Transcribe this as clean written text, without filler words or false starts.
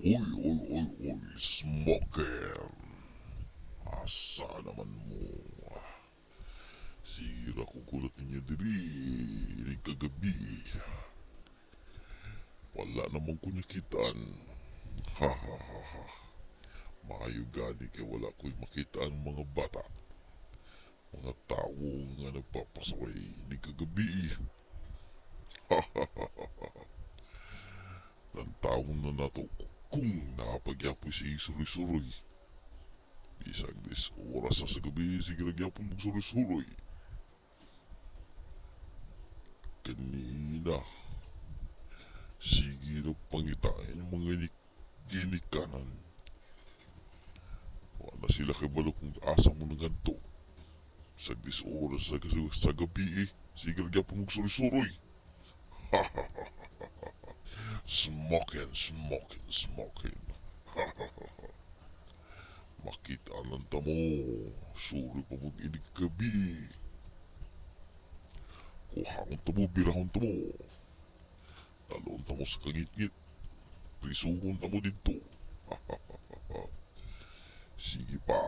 Uy, smoker. Asa naman mo? Sira ko gulat ninyo diri kagabi. Wala namang ko nakitaan. Ha ha ha ha. Maayo gani kay wala ko'y makitaan mga bata. Mga tao nga nagpapasaway ni kagabi. Ha ha ha ha. Ng taong na nato kung nakapagyapoy si suroy-suroy. Bisag des oras sa gabi sige nagyapon mong suroy-suroy. Kanina sige na pangitain yung mga ginikanan. Wala sila kay balo kung asa mo na ganito. Sa des oras sa gabi sige nagyapon mong suroy-suroy. Ha ha ha. Smoking. Ha ha ha. Makita lang tamo, suri pa mong inig gabi. Kuhaon tamo, birahon tamo. Talon tamo sa kangit-ngit. Prisuhon tamo dito. Sige pa.